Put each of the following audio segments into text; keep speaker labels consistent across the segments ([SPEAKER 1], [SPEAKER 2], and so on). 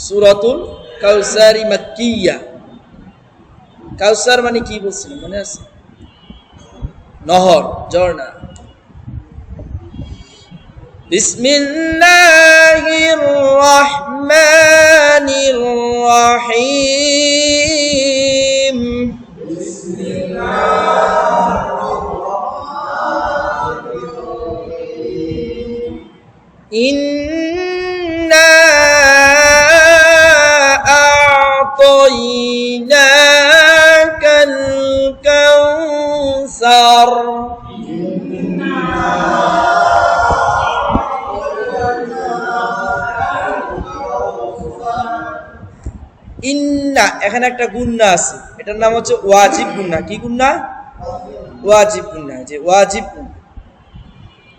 [SPEAKER 1] সূরাতুল কাউসারি মাক্কিয়া। কাউসার মানে কি বলছিলাম মনে আছে? নহর, ঝর্ণা। বিসমিল্লাহির রহমানির রহিম। ইন্না আ'তাইনাকাল কাউসার। ইন্না, এখানে একটা গুন্না আছে, এটার নাম হচ্ছে ওয়াজিব গুন্না। কি গুন্না? ওয়াজিব গুন্না। যে ওয়াজিব গুন্না,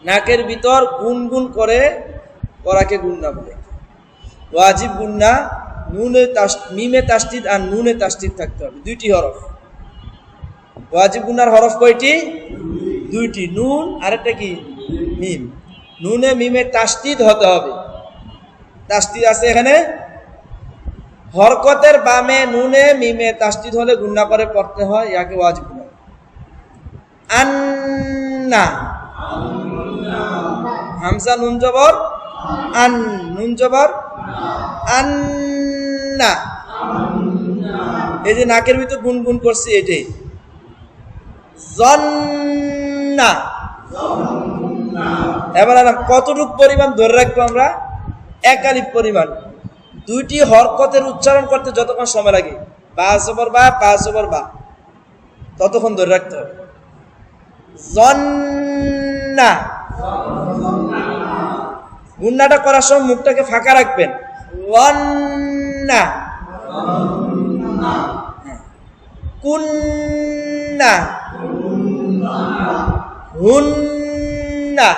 [SPEAKER 1] নাকের ভিতর গুনগুন করে করাকে গুন্না বলে। ওয়াজিব গুন্না মিমে তাসদিদ আর নুনে তাসদিদ থাকতে হবে, দুইটি হরফ। ওয়াজিব গুন্নার হরফ কয়টি? দুইটি, নুন আর একটা কি মিম। নুনে মিমে তাসদিদ হতে হবে। তাসদিদ আছে এখানে, হরকতের বামে নুনে মিমে তাসদিদ হলে গুন্না করে পড়তে হয়, ইয়াকে ওয়াজিব গুন্না। আন্না, হামজা নুন জবর আন, নুন জবর আন্না। এই যে নাকের ভিতর গুনগুন করছি, এটাই জন্না। এবার কতটুক পরিমাণ ধরে রাখবো আমরা? এক আলিফ পরিমাণ। দুইটি হরকতের উচ্চারণ করতে যতক্ষণ সময় লাগে, বা জবর বা, বা জবর বা, ততক্ষণ ধরে রাখতে হবে। জন্না। গুন্নাটা করার সময় মুখটাকে ফাঁকা রাখবেন। ওয়ান্না। কুন্না, হুন্না,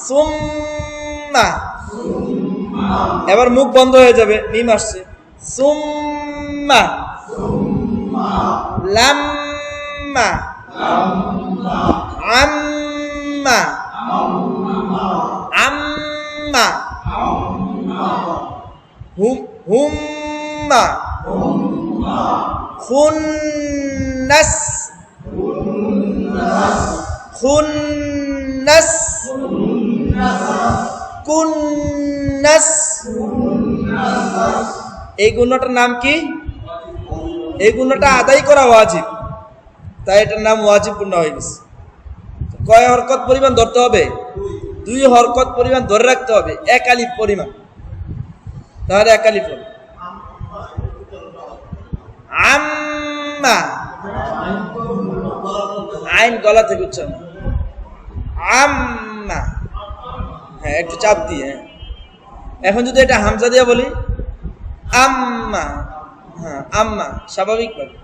[SPEAKER 1] সুম্মা। এবার মুখ বন্ধ হয়ে যাবে, মিম আসছে। সুম্মা, লাম্মা, আম্মা, আম্মা, হুম্মা, খুন্নাস, খুন্নাস, কুন্নাস। এই গুণটার নাম কি? এই গুণটা আদায় করা ওয়াজিব, তাই এটার নাম ওয়াজিব গুণ হয়ে গেছে। কয় হরকত পরিমাণ ধরতে হবে? দুই হরকত পরিমাণ ধরে রাখতে হবে, এক আলিফ পরিমাণ। তাহলে এক আলিফ হবে আম্মা। আইন গলা থেকে উচ্চারণ, আম্মা। হ্যাঁ, একটু চাপ দিয়ে। এখন যদি এটা হামজা দিয়ে বলি, আম্মা। হ্যাঁ, আম্মা, স্বাভাবিকভাবে।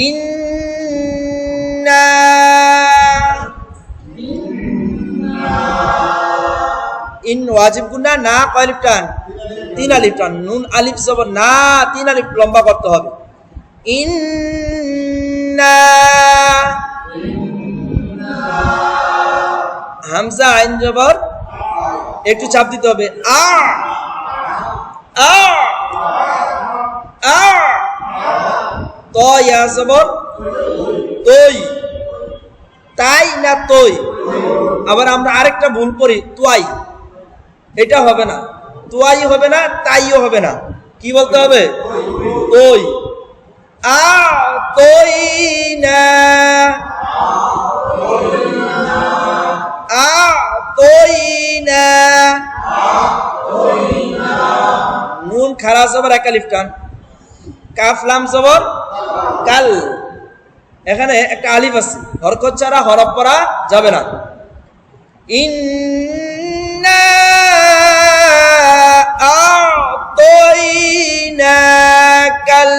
[SPEAKER 1] ইন্না, ইন ওয়াজিব গুন্না, না কয় আলিফ টান? তিন আলিফ টান। নুন আলিফ জবর না, তিন আলিফ লম্বা করতে হবে। ইন্না, হামজা আইন জবর, একটু চাপ দিতে হবে। আ, আ, আ। ত ইয়া জবর তৈ, তাই না তৈ। আবার আমরা আরেকটা ভুল করি, তুয়াই। এটা হবে না, তুয়াই হবে না, তাইও হবে না। কি বলতে হবে? তৈ। আ তৈ না, আ তৈ না। নুন খারা জবর এক আলিফ টান, কাফ লাম জবর কাল। এখানে একটা আলিফ আছে, হরকত ছাড়া হরফ পড়া যাবে না। ইন্না আ'তাইনাকাল।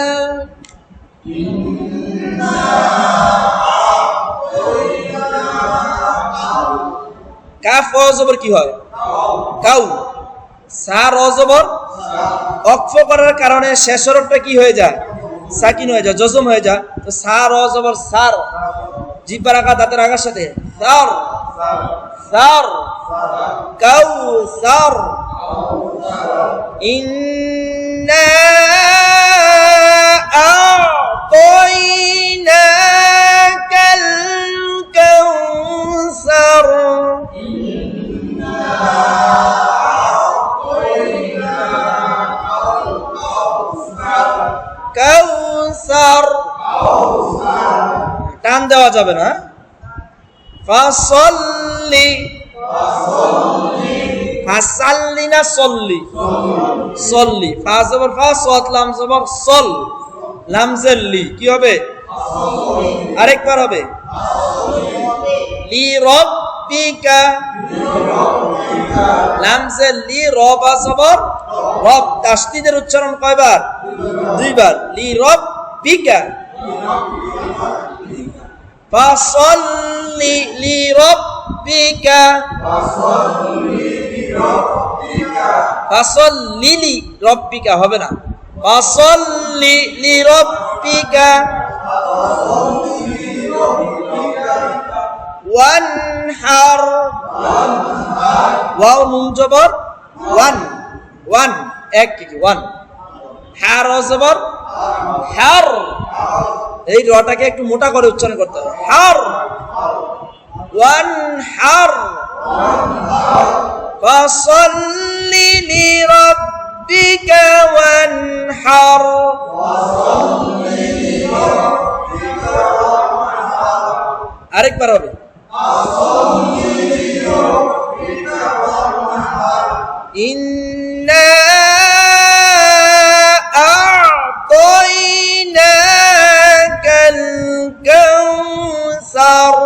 [SPEAKER 1] কাফ জবর কি হয়? কাউ। সা র জবর অক্ফ করার কারণে শেষ হরফটা কি হয়ে যায়? সাকিন হয়ে যায়, জজম হয়ে যায়। তো সা র জবর সার, জিব্বার আগা দাঁতের আগার সাথে সার, সার কাউসার ইন্না আ'তাইনাকাল কাউসার কাউসার টান দেওয়া যাবে না ফাসল্লি ফাসাল্লি না সল্লি সল্লি ফা জবর ফা সাদ লাম জবর সল লাম জাল্লি কি হবে আরেকবার হবে লি রাব্বিকা লাম জাল্লি রা বা জবর রব তাসদীদের উচ্চারণ কয়বার দুইবার লি রাব্বিকা ফাসল্লি লি রাব্বিকা ফাসল্লি লি রাব্বিকা হবে না ফাসল্লি লি রাব্বিকা ওয়ানহার ওয়াও নুন জবর ওয়ান ওয়ান এক কি ওয়ান হার জবর হার এই রটাকে একটু মোটা করে উচ্চারণ করতে হবে হার ওয়ানহার ফাসল্লি লিরাব্বিকা ওয়ানহার আরেকবার হবে ইন্না আ'তাইনাকাল কাউসার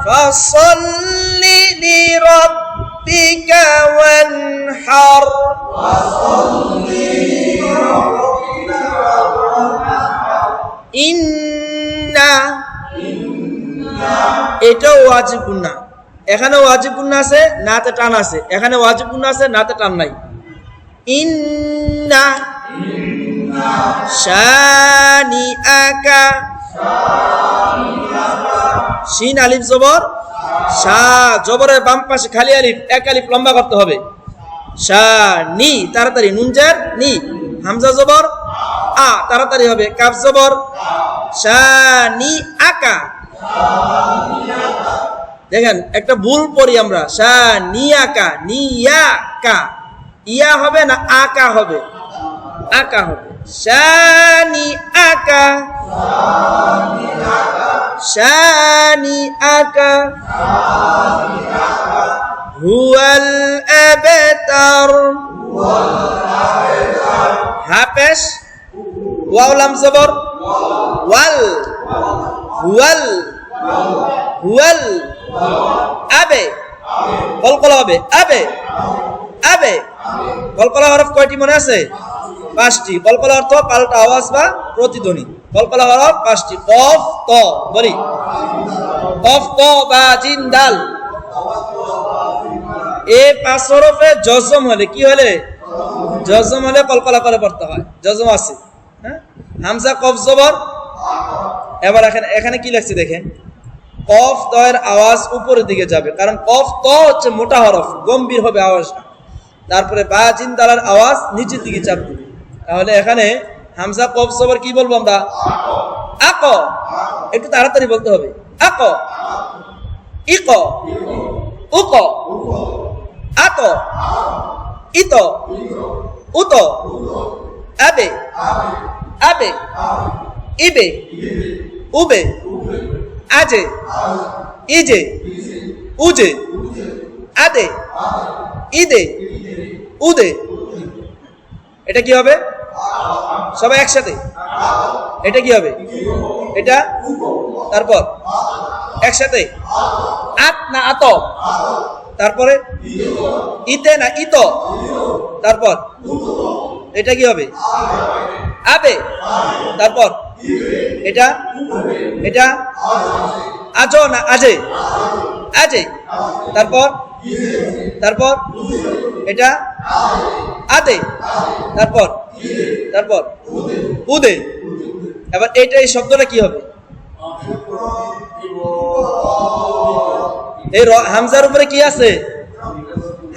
[SPEAKER 1] ফাসল্লি লিরাব্বিকা ওয়ানহার ইন্না এটাও ওয়াজিব গুন্না এখানে ওয়াজিব গুন্না আছে নাতে টান আছে এখানে ওয়াজিব গুন্না আছে নাতে টান নাই ইন্না শানিআকা শিন আলিফ জবর শা জবরের বাম পাশে খালি আলিফ এক আলিফ লম্বা করতে হবে শানি তাড়াতাড়ি নুন জার নি হামজা জবর আ তাড়াতাড়ি হবে কাফ জবর শানিআকা দেখেন একটা ভুল পড়ি আমরা শানিআকা নিয়াকা ইয়া হবে না আকা হবে আকা হবে শানিআকা শানিআকা হুয়াল আবতার হাফেশ ওয়াও লাম জবর ওয়াল হুয়াল হুয়াল আবে কলকলা হবে আবে আবে কলকলা হরফ কয়টি মনে আছে পাঁচটি কলকলা অর্থ পাল্টা আওয়াজ বা প্রতিধ্বনি কলকলা হরফ পাঁচটি কফ ত বলি কফ ত বা জিম দাল এই পাঁচ হরফে জজম হলে কি হলে জজম হলে কলকলা করে পড়তে হয় জজম আছে হ্যাঁ হামজা কফ জবর এবার এখানে কি লিখছে দেখেন কফ তয়ের আওয়াজ উপরের দিকে যাবে কারণ কফ ত হচ্ছে মোটা হরফ গম্ভীর হবে আওয়াজটা তারপরে বা জিম দালের আওয়াজ নিচের দিকে চাপ দিবে তাহলে এখানে হামজা কফ জবর কি বলবো আমরা আক একটু তাড়াতাড়ি বলতে হবে আক ইক উক আত ইত উত আবে আবে ইবে উবে আজে ইজে উজে আদে ইদে উদে এটা কি হবে সবাই একসাথে এটা কি হবে এটা তারপর একসাথে আত না আত তারপরে ইতে না ইত তারপর এটা কি হবে আবে তারপর এটা এটা আজ না আজে আজে তারপর তারপর এটা আদে তারপর তারপর উদে। এবার এই শব্দটা কি হবে? এই হামজার উপরে কি আছে?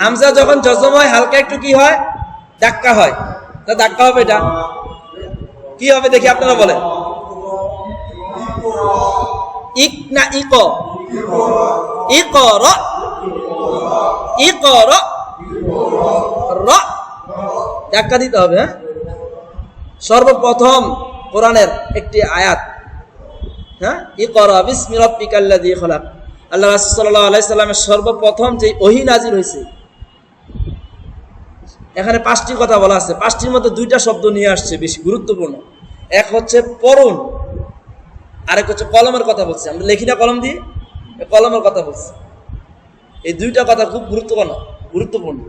[SPEAKER 1] হামজা যখন জজম হয় হালকা একটু কি হয়? ধাক্কা হয়। তা ধাক্কা হবে, এটা কি হবে দেখি আপনারা বলেন। ইক না ইক? ইকর, ইকর, র, ধাক্কা দিতে হবে। হ্যাঁ, সর্বপ্রথম কোরআনের একটি আয়াত। হ্যাঁ, ইকরা বিসমি রাব্বিকাল্লাযী খলাক। আল্লাহ রাসূল সাল্লাল্লাহু আলাইহি সাল্লামের সর্বপ্রথম যে ওহী নাজিল হয়েছে, এখানে 5টি কথা বলা আছে। 5টির মধ্যে 2টা শব্দ নিয়ে আসছে বেশি গুরুত্বপূর্ণ। এক হচ্ছে পড়ুন, আরেক হচ্ছে কলমের কথা বলছে। আমরা লিখি না কলম দিয়ে, কলমের কথা বলছি। এই 2টা কথা খুব গুরুত্বপূর্ণ।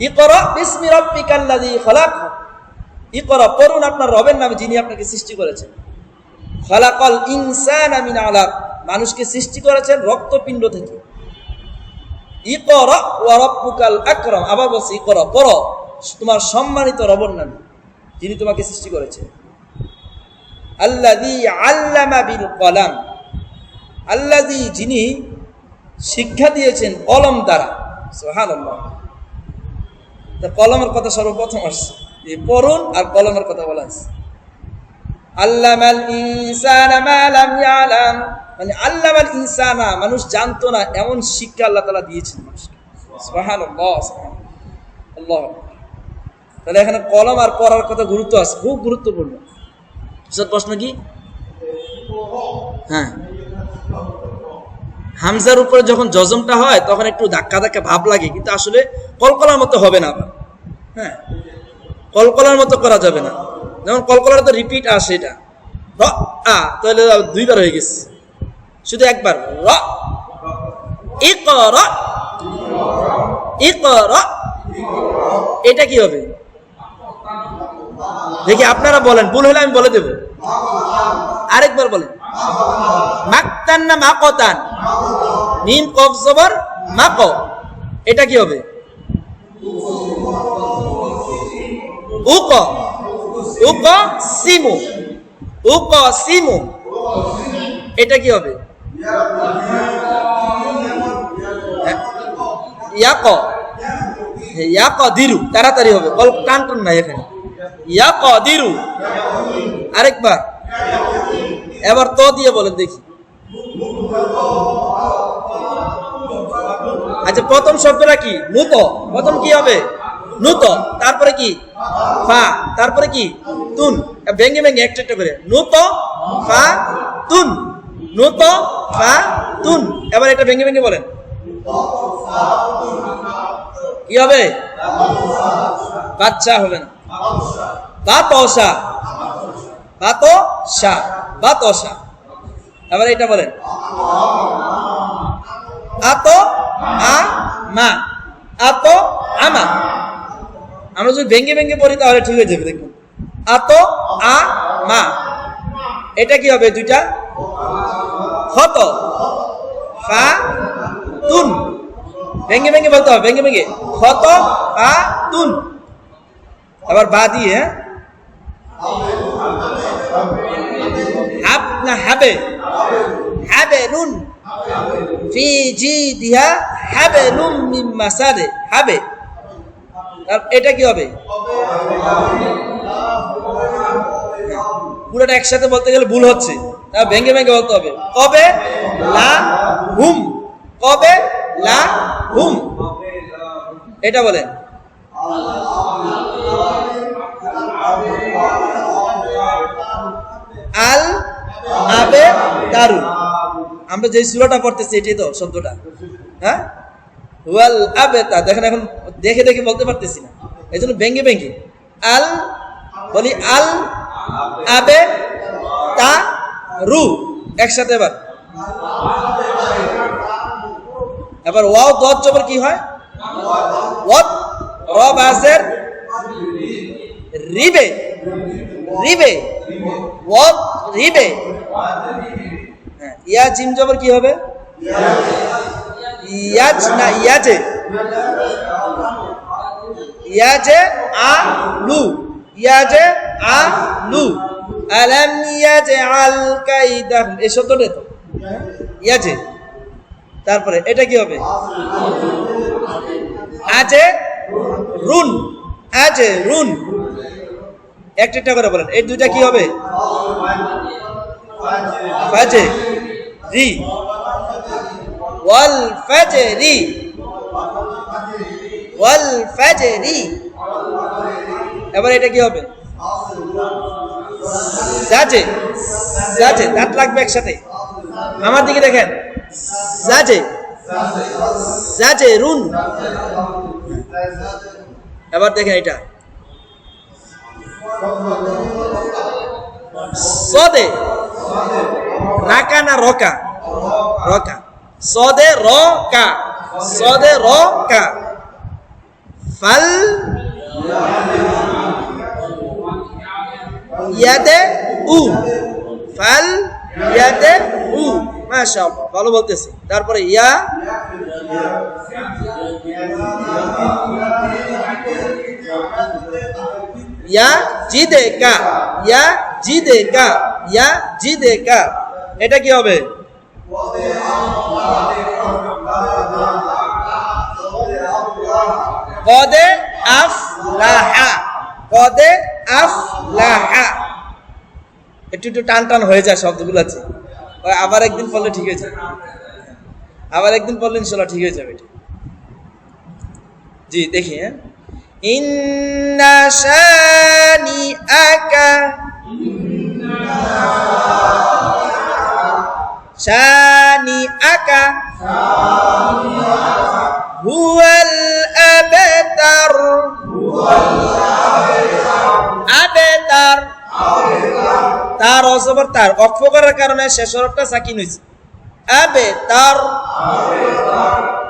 [SPEAKER 1] ইকরা বিসমি রাব্বিকাল্লাযী খলাক, ইকরা পড়ুন আপনার রবের নামে যিনি আপনাকে সৃষ্টি করেছেন। খলাকাল ইনসানা মিন আলাক, মানুষকে সৃষ্টি করেছেন রক্তপিণ্ড থেকে। ইকরা ওয়া রাব্বুকাল আকরাম, আবার বলছি ইকরা পড়ো তোমার সম্মানিত রবের নামে যিনি তোমাকে সৃষ্টি করেছেন। আল্লাযী আল্লামা বিল কলাম, আল্লাযী যিনি শিক্ষা দিয়েছেন কলম দ্বারা। সুবহানাল্লাহ। তা কলমের কথা সর্বপ্রথম আসছে, এই পড়ুন আর কলমের কথা বলা আছে। আল্লামাল ইনসানা মা লাম ইয়ালাম, মানে আল্লামাল ইনসানা, মানুষ জানতো না এমন শিক্ষা আল্লাহ তাআলা দিয়েছেন মানুষকে। সুবহানাল্লাহ, আল্লাহ। তাহলে এখানে কলম আর পড়ার কথা গুরুত্ব আছে, খুব গুরুত্বপূর্ণ। প্রশ্ন কি? হ্যাঁ, হামজার উপরে যখন জজমটা হয় তখন একটু ধাক্কা ধাক্কা ভাব লাগে, কিন্তু আসলে কলকলার মতো হবে না আবার। হ্যাঁ, কলকলার মতো করা যাবে না। যেমন কলকলার তো রিপিট আসে, এটা র আ, তাহলে 2বার হয়ে গেছে, শুধু একবার র। ইকরা, ইকরা, এটা কি হবে দেখি আপনারা বলেন, ভুল হলে আমি বলে দেব। আরেকবার বলেন। মাকতান না মাকতান? মিম কফ জবর মাক, এটা কি হবে? উক, উক সিমু, উক সিমু, এটা কি হবে? ইয়াক, ইয়াক দিরু, তাড়াতাড়ি হবে, কল টান টান নাই এখানে। ইয়াক দিরু, আরেকবার। এবার তো দিয়ে বলেন দেখি। আচ্ছা, প্রথম শব্দটা কি? নুত। প্রথম কি হবে? নুত, তারপরে কি? ফা, তারপরে কি? তুন। ভেঙে ভেঙে একটা একটা করে, নুত ফা তুন, নুত ফা তুন। এবার এটা ভেঙে ভেঙে বলেন, কি হবে? বাচ্চা হবে না, বাতসা, বাতসা, বাতসা। এবার এটা বলেন, আত আ মা, আত আমা। আমরা যদি ভেঙে ভেঙে পড়ি তাহলে ঠিক হয়ে যাবে। দেখুন, আত আ মা, এটা কি হবে? 2টা খত ফা তুন, ভেঙে ভেঙে বলতে হবে, ভেঙে ভেঙে খত ফা তুন। আবার বা দিয়ে, হাব না হাবে? হাবে নুন ফি জিদিহা হাবলুম মিন মাসাদ, হাবে। এটা কি হবে? পুরোটা একসাথে বলতে গেলে ভুল হচ্ছে, তা ভেঙে ভেঙে বলতে হবে। কবে লা হুম, কবে লা হুম, এটা বলেন। আল আবে দারু, আমরা যে সূরাটা পড়তেছি এটাই তো শব্দটা। হ্যাঁ, ওয়াল আবেতা, দেখেন এখন দেখে দেখে বলতে পারতেছি না, এই জন্য ভেঙে ভেঙে আল বলি। আল আবে তা রু, একসাথে। এবার এবার ওয়াও দত জবর কি হয়? ওয়াত, র বাজের রিবে, রিবে, ওয়াত রিবে। হ্যাঁ, ইয়া জিম জবর কি হবে? ইয়াজ না ইয়াজে, ইয়াজে আ লু, ইয়াজআলু আলাম ইয়াজআল কাইদাহুম এই শব্দটা তো ইয়াজে তারপরে এটা কি হবে আজে রুন আজে রুন একটা করে বলেন এই দুইটা কি হবে ফাজে রি ওয়াল ফাজরি ওয়াল ফাজরি এবার এটা কি হবে জাজে জাজে দাঁত লাগবে একসাথে আমার দিকে দেখেন জাজে জাজে রুন এবার দেখেন এটা সদে রাকা না রকা রকা সদে রকা সদে রকা ফাল ইয়াদে উ ফাল ইয়াদে উ মাশাআল্লাহ ভালো বলতেছি তারপরে ইয়া ইয়া জিদেকা ইয়া জিদেকা ইয়া জিদেকা এটা কি হবে কদে আফলাহা কদে আফলাহা একটু একটু টান টান হয়ে যায় শব্দগুলো আছে আবার একদিন পড়লে ঠিক হয়ে যাবে আবার একদিন পড়লে ইনশাআল্লাহ ঠিক হয়ে যাবে এটা জি দেখি হ্যাঁ ইন্না শানিআকা শানিআকা হুয়াল আবতার আবতার তার অজবর তার অক্ফ করার কারণে শেষ হরফটা সাকিন হয়েছে আবতার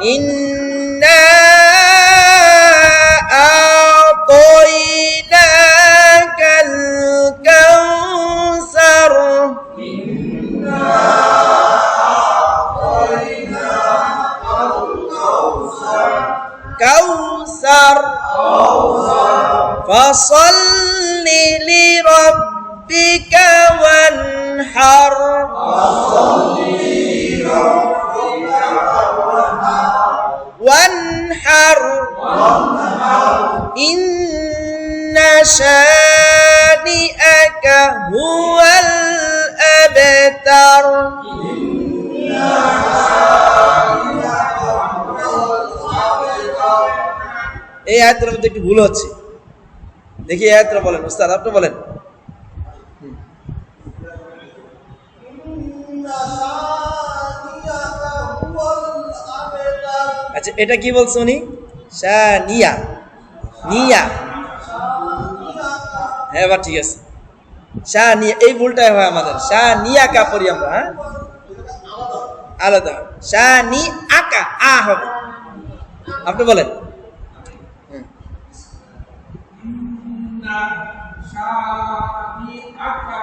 [SPEAKER 1] ইন্না আ'তাইনাকাল কাউসার কাউসার ফাসাল্লি লিরাব্বিকা ওয়ানহার وانحر إن شانئك هو الأبتر এই আয়াতের মধ্যে একটু ভুল হচ্ছে দেখি এই আয়াতটা বলেন উস্তাদ আপনি বলেন আচ্ছা এটা কি বলছো উনি শানিয়া নিয়া হ্যাঁ এবার ঠিক আছে শানিয়া এই ভুলটাই হয় আমাদের শানিয়া কা পড়ি আমরা হ্যাঁ আলাদা শানি আকা আ হবে আপনি বলেন শানি আকা